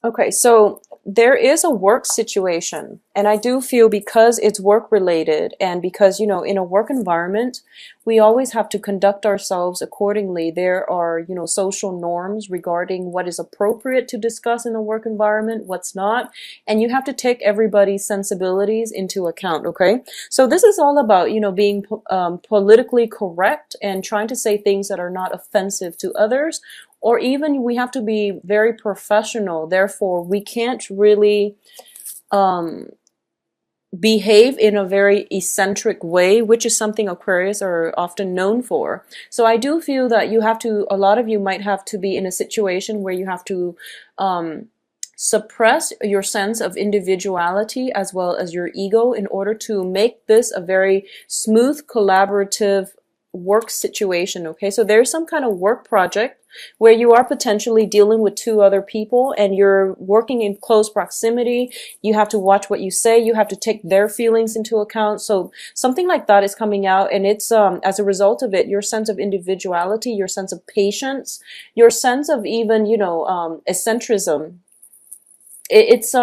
Okay, so there is a work situation, and I do feel because it's work related and because, in a work environment, we always have to conduct ourselves accordingly. There are, social norms regarding what is appropriate to discuss in a work environment, what's not, and you have to take everybody's sensibilities into account, okay? So this is all about, being politically correct and trying to say things that are not offensive to others, or even we have to be very professional. Therefore, we can't really behave in a very eccentric way, which is something Aquarius are often known for. So I do feel that a lot of you might have to be in a situation where you have to suppress your sense of individuality as well as your ego in order to make this a very smooth, collaborative work situation. Okay, so there's some kind of work project where you are potentially dealing with two other people and you're working in close proximity. You have to watch what you say. You have to take their feelings into account. So something like that is coming out, and it's as a result of it, your sense of individuality, your sense of patience, your sense of even, eccentricism. It's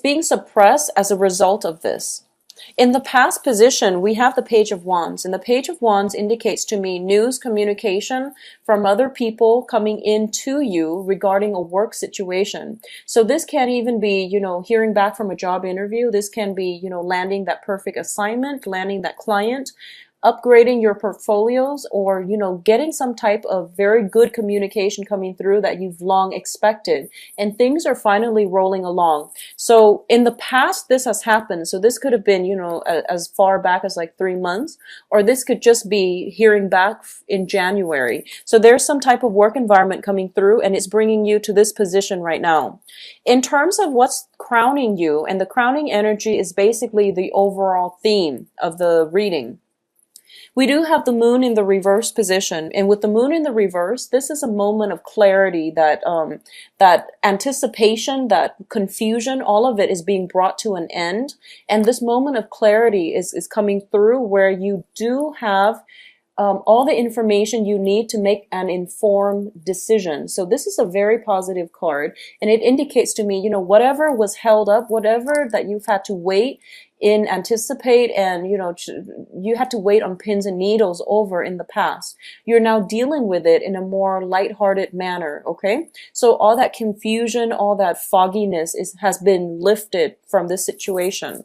being suppressed as a result of this. In the past position, we have the Page of Wands, and the Page of Wands indicates to me news, communication from other people coming into you regarding a work situation. So this can even be, hearing back from a job interview. This can be, landing that perfect assignment, landing that client, upgrading your portfolios, or, getting some type of very good communication coming through that you've long expected, and things are finally rolling along. So in the past, this has happened. So this could have been, as far back as like 3 months, or this could just be hearing back in January. So there's some type of work environment coming through, and it's bringing you to this position right now. In terms of what's crowning you, and the crowning energy is basically the overall theme of the reading. We do have the moon in the reverse position, and with the moon in the reverse, this is a moment of clarity, that anticipation, that confusion, all of it is being brought to an end. And this moment of clarity is coming through where you do have all the information you need to make an informed decision. So this is a very positive card, and it indicates to me, whatever was held up, whatever that you've had to wait in anticipate, and you had to wait on pins and needles over in the past, you're now dealing with it in a more lighthearted manner. Okay, so all that confusion, all that fogginess has been lifted from this situation.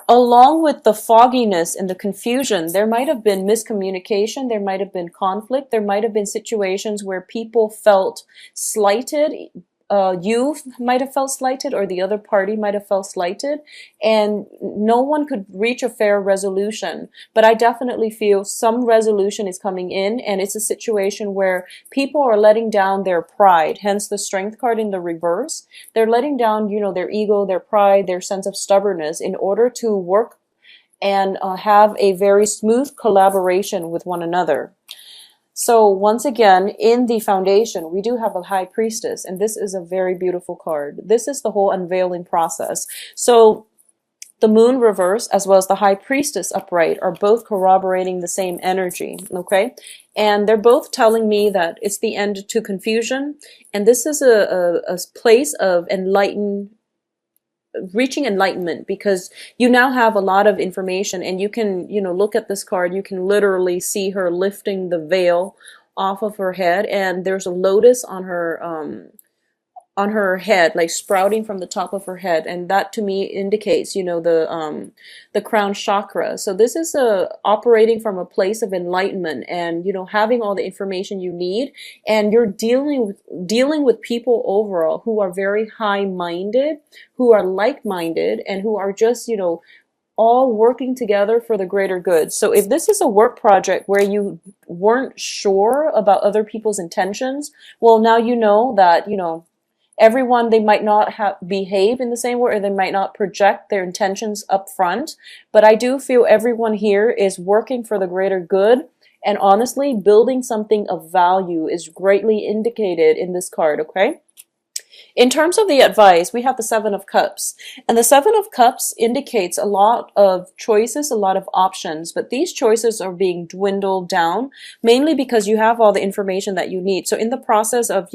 Along with the fogginess and the confusion, there might have been miscommunication, there might have been conflict, there might have been situations where people felt slighted. You might have felt slighted, or the other party might have felt slighted, and no one could reach a fair resolution. But I definitely feel some resolution is coming in, and it's a situation where people are letting down their pride, hence the Strength card in the reverse. They're letting down, their ego, their pride, their sense of stubbornness in order to work and have a very smooth collaboration with one another. So once again, in the foundation, we do have a High Priestess, and this is a very beautiful card. This is the whole unveiling process. So the Moon reverse as well as the High Priestess upright are both corroborating the same energy, okay? And they're both telling me that it's the end to confusion, and this is a place of reaching enlightenment, because you now have a lot of information, and you can, look at this card, you can literally see her lifting the veil off of her head, and there's a lotus on her head, like sprouting from the top of her head, and that to me indicates, the crown chakra. So this is operating from a place of enlightenment, and having all the information you need, and you're dealing with people overall who are very high-minded, who are like-minded, and who are just all working together for the greater good. So if this is a work project where you weren't sure about other people's intentions, well, now you know that everyone, they might not behave in the same way, or they might not project their intentions up front, but I do feel everyone here is working for the greater good, and honestly, building something of value is greatly indicated in this card, okay? In terms of the advice, we have the Seven of Cups. And the Seven of Cups indicates a lot of choices, a lot of options, but these choices are being dwindled down, mainly because you have all the information that you need. So in the process of,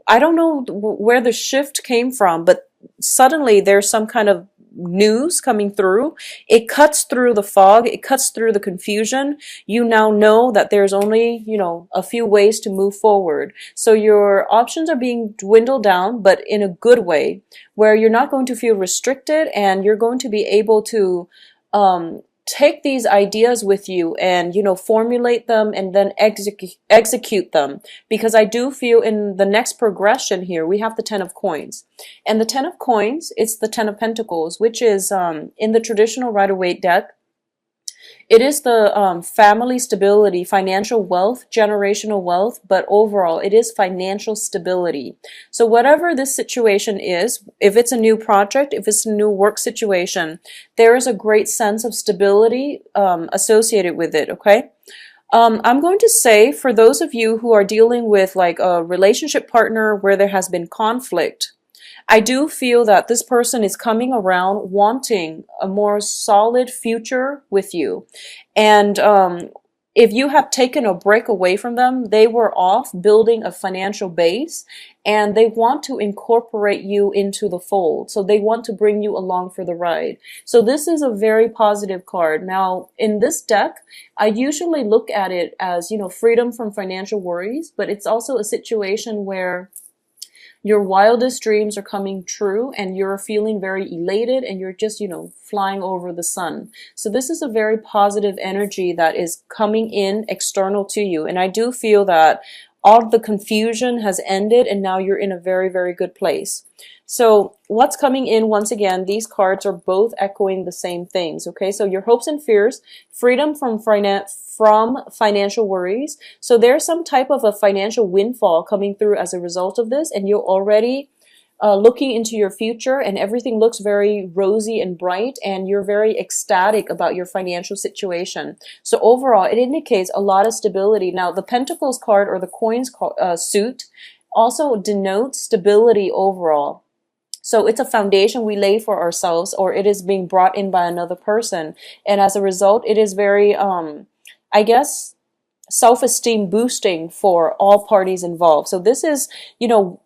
I don't know where the shift came from, but suddenly there's some kind of news coming through. It cuts through the fog, it cuts through the confusion. You now know that there's only, a few ways to move forward. So your options are being dwindled down, but in a good way, where you're not going to feel restricted and you're going to be able to take these ideas with you and formulate them and then execute them, because I do feel in the next progression here we have the Ten of Coins, and the Ten of Coins, it's the Ten of Pentacles, which is in the traditional Rider-Waite deck. It is the family stability, financial wealth, generational wealth, but overall it is financial stability. So whatever this situation is, if it's a new project, if it's a new work situation, there is a great sense of stability associated with it, okay? I'm going to say for those of you who are dealing with like a relationship partner where there has been conflict, I do feel that this person is coming around wanting a more solid future with you. And if you have taken a break away from them, they were off building a financial base and they want to incorporate you into the fold. So they want to bring you along for the ride. So this is a very positive card. Now, in this deck, I usually look at it as, freedom from financial worries, but it's also a situation where your wildest dreams are coming true and you're feeling very elated and you're just, flying over the sun. So this is a very positive energy that is coming in external to you. And I do feel that all the confusion has ended and now you're in a very, very good place. So what's coming in, once again, these cards are both echoing the same things, okay? So your hopes and fears, freedom from financial worries. So there's some type of a financial windfall coming through as a result of this, and you're already looking into your future and everything looks very rosy and bright and you're very ecstatic about your financial situation. So overall, it indicates a lot of stability. Now, the Pentacles card or the Coins suit also denotes stability overall. So it's a foundation we lay for ourselves, or it is being brought in by another person. And as a result, it is very, I guess, self-esteem boosting for all parties involved. So this is,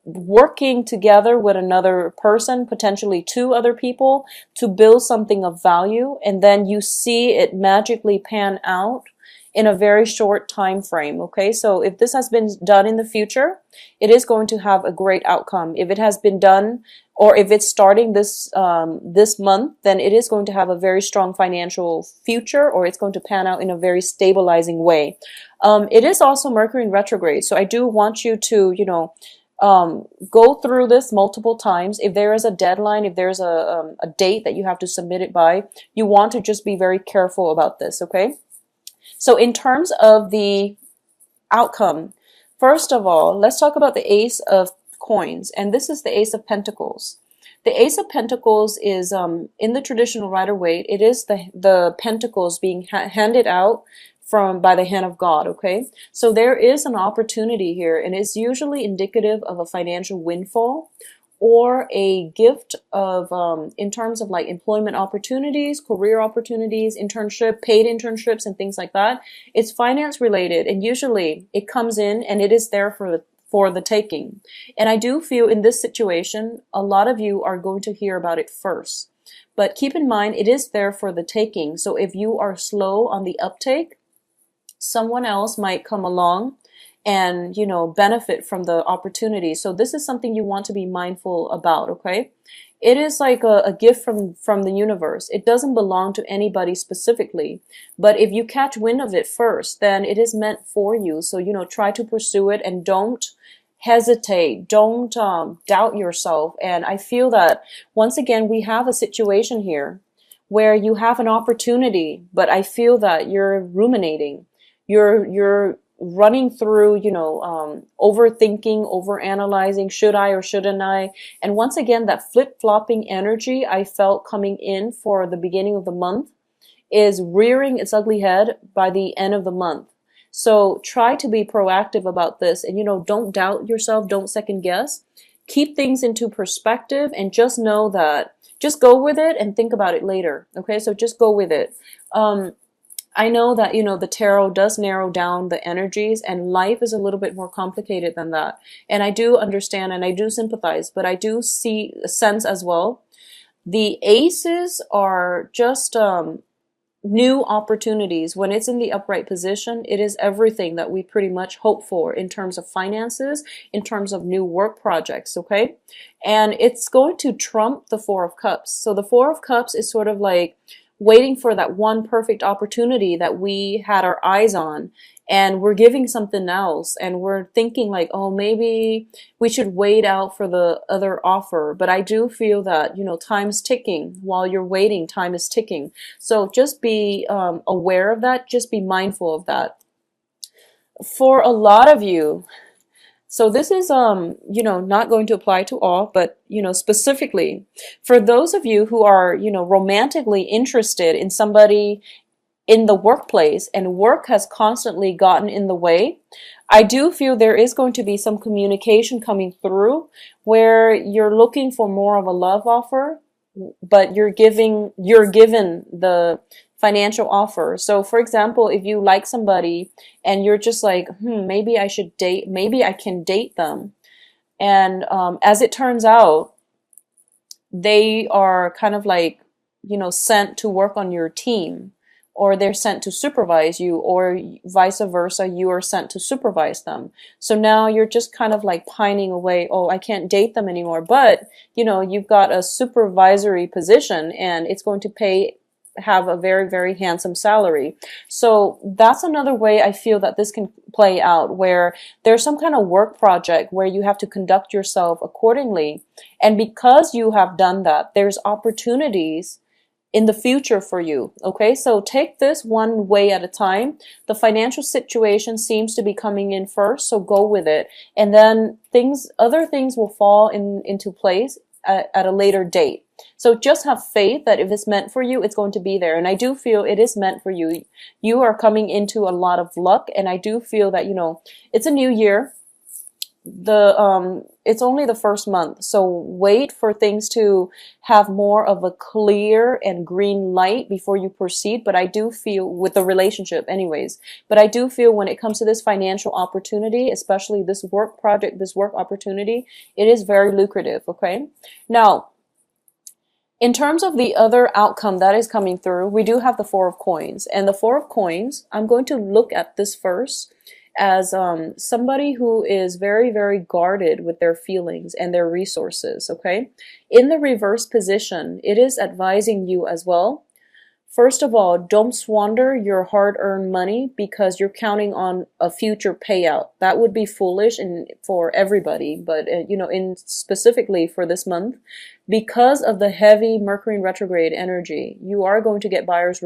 working together with another person, potentially two other people, to build something of value. And then you see it magically pan out in a very short time frame. Okay, so if this has been done in the future, it is going to have a great outcome. If it has been done, or if it's starting this month, then it is going to have a very strong financial future, or it's going to pan out in a very stabilizing way. It is also Mercury in retrograde, so I do want you to go through this multiple times. If there is a deadline, if there's a date that you have to submit it by, you want to just be very careful about this. Okay. So in terms of the outcome, first of all, let's talk about the Ace of Coins, and this is the Ace of Pentacles. The Ace of Pentacles is, in the traditional Rider-Waite, it is the pentacles being handed out by the hand of God, okay? So there is an opportunity here, and it's usually indicative of a financial windfall or a gift of, in terms of like employment opportunities, career opportunities, paid internships and things like that. It's finance related, and usually it comes in and it is there for the taking. And I do feel in this situation, a lot of you are going to hear about it first. But keep in mind, it is there for the taking. So if you are slow on the uptake, someone else might come along and, benefit from the opportunity. So this is something you want to be mindful about, okay? It is like a gift from the universe. It doesn't belong to anybody specifically. But if you catch wind of it first, then it is meant for you. So, try to pursue it and don't hesitate. Don't doubt yourself. And I feel that, once again, we have a situation here where you have an opportunity, but I feel that you're ruminating. You're running through, overthinking, overanalyzing, should I or shouldn't I? And once again, that flip-flopping energy I felt coming in for the beginning of the month is rearing its ugly head by the end of the month. So try to be proactive about this and, don't doubt yourself, don't second guess. keep things into perspective and just know that, just go with it and think about it later. Okay, so just go with it. I know that, the tarot does narrow down the energies, and life is a little bit more complicated than that. And I do understand and I do sympathize, but I do see a sense as well. The aces are just new opportunities. When it's in the upright position, it is everything that we pretty much hope for in terms of finances, in terms of new work projects, okay? And it's going to trump the Four of Cups. So the Four of Cups is sort of like waiting for that one perfect opportunity that we had our eyes on, and we're giving something else, and we're thinking like, oh, maybe we should wait out for the other offer. But I do feel that, time's ticking. While you're waiting, time is ticking. So just be aware of that. Just be mindful of that. For a lot of you, so this is, not going to apply to all, but, specifically for those of you who are, romantically interested in somebody in the workplace, and work has constantly gotten in the way, I do feel there is going to be some communication coming through where you're looking for more of a love offer, but you're given the financial offer. So for example, if you like somebody and you're just like, maybe I can date them. And as it turns out, they are kind of like, sent to work on your team, or they're sent to supervise you, or vice versa, you are sent to supervise them. So now you're just kind of like pining away, oh, I can't date them anymore. But, you've got a supervisory position, and it's going to have a very, very handsome salary. So that's another way I feel that this can play out, where there's some kind of work project where you have to conduct yourself accordingly. And because you have done that, there's opportunities in the future for you. Okay, so take this one way at a time. The financial situation seems to be coming in first, so go with it. And then other things will fall into place at a later date. So just have faith that if it's meant for you, it's going to be there. And I do feel it is meant for you. You are coming into a lot of luck, and I do feel that, it's a new year. It's only the first month, so wait for things to have more of a clear and green light before you proceed. But I do feel, with the relationship anyways, but I do feel when it comes to this financial opportunity, especially this work project, this work opportunity, it is very lucrative. Okay, now in terms of the other outcome that is coming through, we do have the Four of Coins. And the Four of Coins, I'm going to look at this first as somebody who is very, very guarded with their feelings and their resources, okay? In the reverse position, it is advising you as well. First of all, don't squander your hard-earned money because you're counting on a future payout. That would be foolish for everybody, but specifically for this month, because of the heavy Mercury retrograde energy, you are going to get buyer's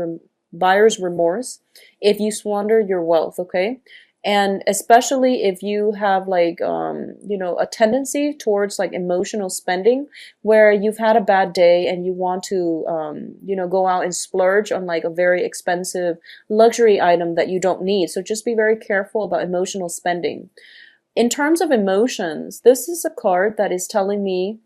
remorse if you squander your wealth, okay? And especially if you have like, a tendency towards like emotional spending, where you've had a bad day and you want to, go out and splurge on like a very expensive luxury item that you don't need. So just be very careful about emotional spending. In terms of emotions, this is a card that is telling me,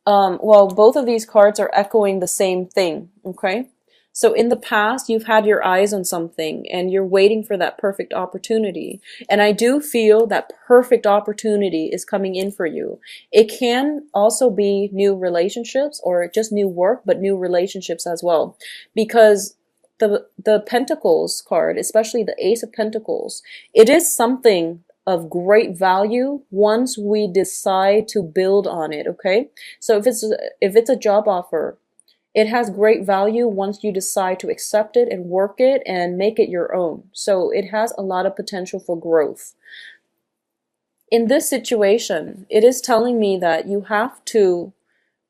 both of these cards are echoing the same thing, okay? So in the past, you've had your eyes on something and you're waiting for that perfect opportunity. And I do feel that perfect opportunity is coming in for you. It can also be new relationships or just new work, but new relationships as well. Because the Pentacles card, especially the Ace of Pentacles, it is something of great value once we decide to build on it, okay? So if it's a job offer, it has great value once you decide to accept it and work it and make it your own. So it has a lot of potential for growth. In this situation, it is telling me that you have to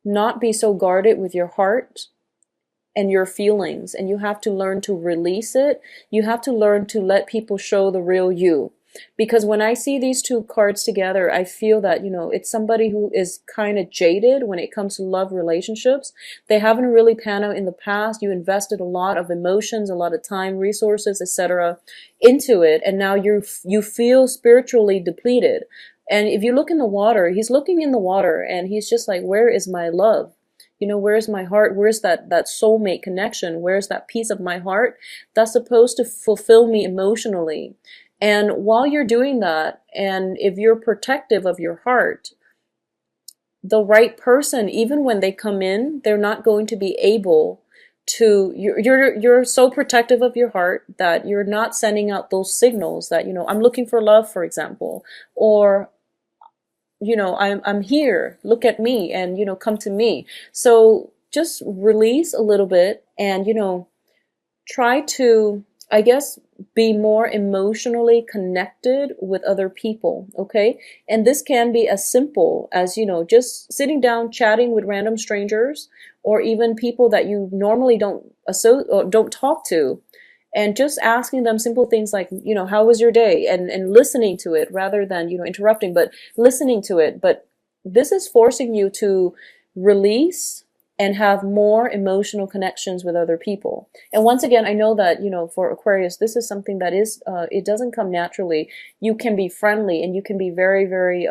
not be so guarded with your heart and your feelings, and you have to learn to release it. You have to learn to let people show the real you. Because when I see these two cards together, I feel that, it's somebody who is kind of jaded when it comes to love relationships. They haven't really panned out in the past. You invested a lot of emotions, a lot of time, resources, etc. into it. And now you feel spiritually depleted. And if you look in the water, he's looking in the water and he's just like, where is my love? You know, where's my heart? Where's that soulmate connection? Where's that piece of my heart that's supposed to fulfill me emotionally? And while you're doing that, and if you're protective of your heart, the right person, even when they come in, they're not going to be able to, you're so protective of your heart that you're not sending out those signals that, you know, I'm looking for love, for example, or, you know, I'm here, look at me, and, you know, come to me. So just release a little bit and, you know, try to, I guess, be more emotionally connected with other people, okay? And this can be as simple as, you know, just sitting down chatting with random strangers, or even people that you normally don't talk to, and just asking them simple things like, you know, how was your day? And listening to it rather than, you know, interrupting, but listening to it. But this is forcing you to release and have more emotional connections with other people. And once again, I know that, you know, for Aquarius, this is something that is, it doesn't come naturally. You can be friendly and you can be very, very,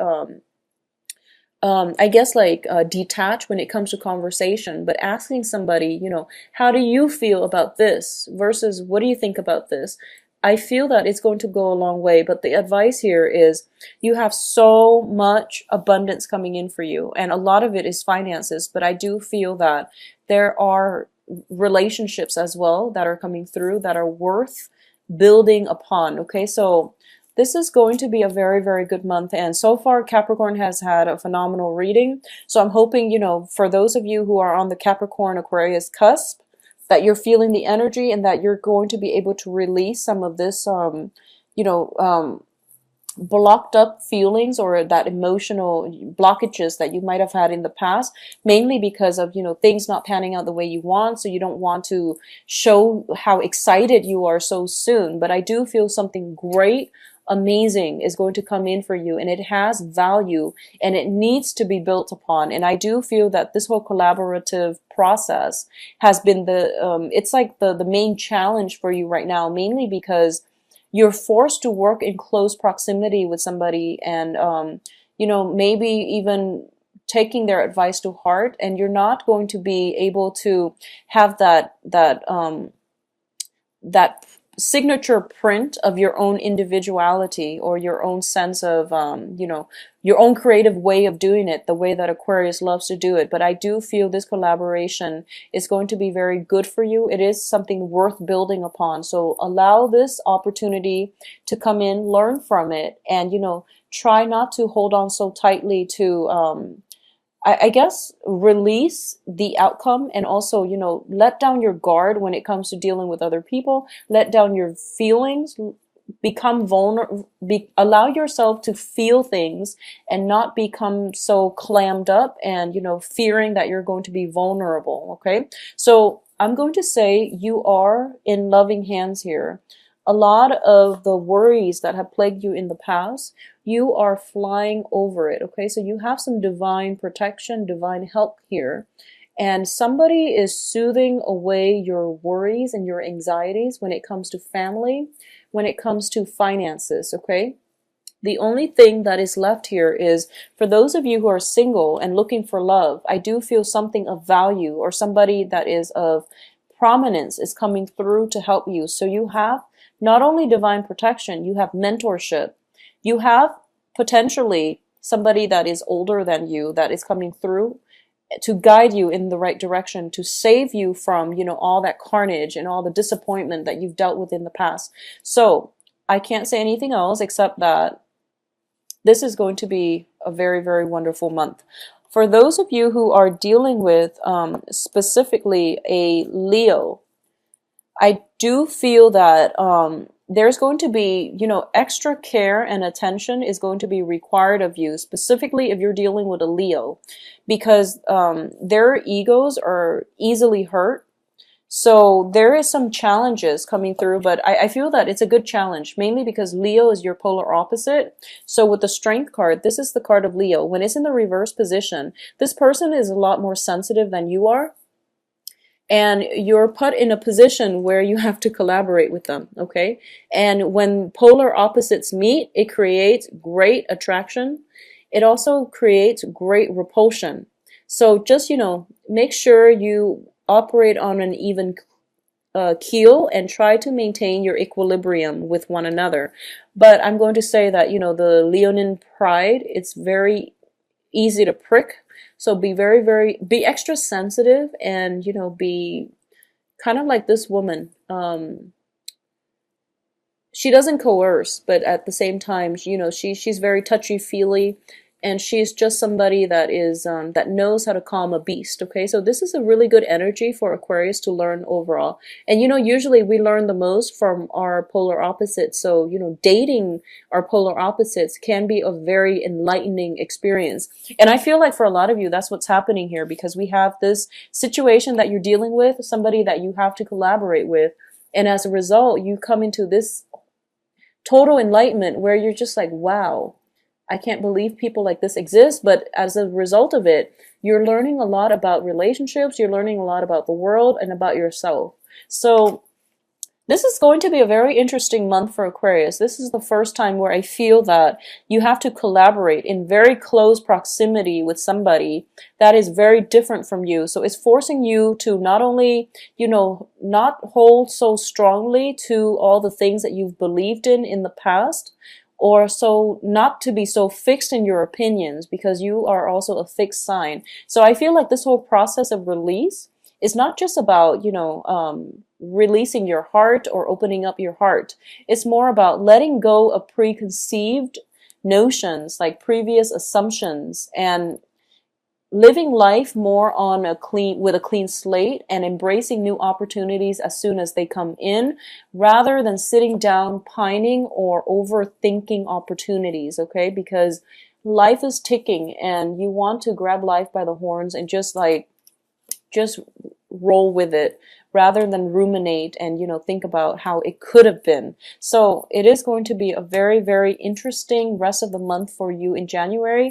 I guess like detached when it comes to conversation, but asking somebody, you know, how do you feel about this versus what do you think about this? I feel that it's going to go a long way, but the advice here is you have so much abundance coming in for you, and a lot of it is finances, but I do feel that there are relationships as well that are coming through that are worth building upon, okay? So this is going to be a very, very good month, and so far Capricorn has had a phenomenal reading, so I'm hoping, you know, for those of you who are on the Capricorn Aquarius cusp, that you're feeling the energy and that you're going to be able to release some of this, you know, blocked up feelings or that emotional blockages that you might have had in the past, mainly because of, you know, things not panning out the way you want. So you don't want to show how excited you are so soon. But I do feel something great, amazing is going to come in for you, and it has value and it needs to be built upon. And I do feel that this whole collaborative process has been it's like the main challenge for you right now, mainly because you're forced to work in close proximity with somebody, and you know, maybe even taking their advice to heart, and you're not going to be able to have that signature print of your own individuality or your own sense of, you know, your own creative way of doing it, the way that Aquarius loves to do it. But I do feel this collaboration is going to be very good for you. It is something worth building upon. So allow this opportunity to come in, learn from it, and, you know, try not to hold on so tightly to, I guess, release the outcome, and also, you know, let down your guard when it comes to dealing with other people. Let down your feelings, become vulnerable, allow yourself to feel things and not become so clammed up and, you know, fearing that you're going to be vulnerable. Okay. So I'm going to say you are in loving hands here. A lot of the worries that have plagued you in the past, you are flying over it, okay? So you have some divine protection, divine help here. And somebody is soothing away your worries and your anxieties when it comes to family, when it comes to finances, okay? The only thing that is left here is, for those of you who are single and looking for love, I do feel something of value or somebody that is of prominence is coming through to help you. So you have not only divine protection, you have mentorship. You have potentially somebody that is older than you that is coming through to guide you in the right direction, to save you from, you know, all that carnage and all the disappointment that you've dealt with in the past. So I can't say anything else except that this is going to be a very, very wonderful month. For those of you who are dealing with specifically a Leo, I do feel that there's going to be, you know, extra care and attention is going to be required of you, specifically if you're dealing with a Leo, because their egos are easily hurt. So there is some challenges coming through, but I feel that it's a good challenge, mainly because Leo is your polar opposite. So with the Strength card, this is the card of Leo. When it's in the reverse position, this person is a lot more sensitive than you are. and you're put in a position where you have to collaborate with them, okay? And when polar opposites meet, it creates great attraction. It also creates great repulsion. So just, make sure you operate on an even keel and try to maintain your equilibrium with one another. But I'm going to say that, the Leonine pride, it's very easy to prick. So be be extra sensitive, and, be kind of like this woman. She doesn't coerce, but at the same time, she's very touchy feely, and she's just somebody that is that knows how to calm a beast. Okay, so this is a really good energy for Aquarius to learn overall. And usually we learn the most from our polar opposites. So dating our polar opposites can be a very enlightening experience. And I feel like for a lot of you, that's what's happening here, because we have this situation that you're dealing with, somebody that you have to collaborate with, and as a result, you come into this total enlightenment where you're just like, wow, I can't believe people like this exist. But as a result of it, you're learning a lot about relationships, you're learning a lot about the world and about yourself. So this is going to be a very interesting month for Aquarius. This is the first time where I feel that you have to collaborate in very close proximity with somebody that is very different from you. So it's forcing you to not only, not hold so strongly to all the things that you've believed in the past, or so not to be so fixed in your opinions, because you are also a fixed sign. So I feel like this whole process of release is not just about, releasing your heart or opening up your heart. It's more about letting go of preconceived notions, like previous assumptions, and living life more on with a clean slate, and embracing new opportunities as soon as they come in, rather than sitting down pining or overthinking opportunities, okay? Because life is ticking, and you want to grab life by the horns and just roll with it, rather than ruminate and think about how it could have been. So it is going to be a very, very interesting rest of the month for you in January.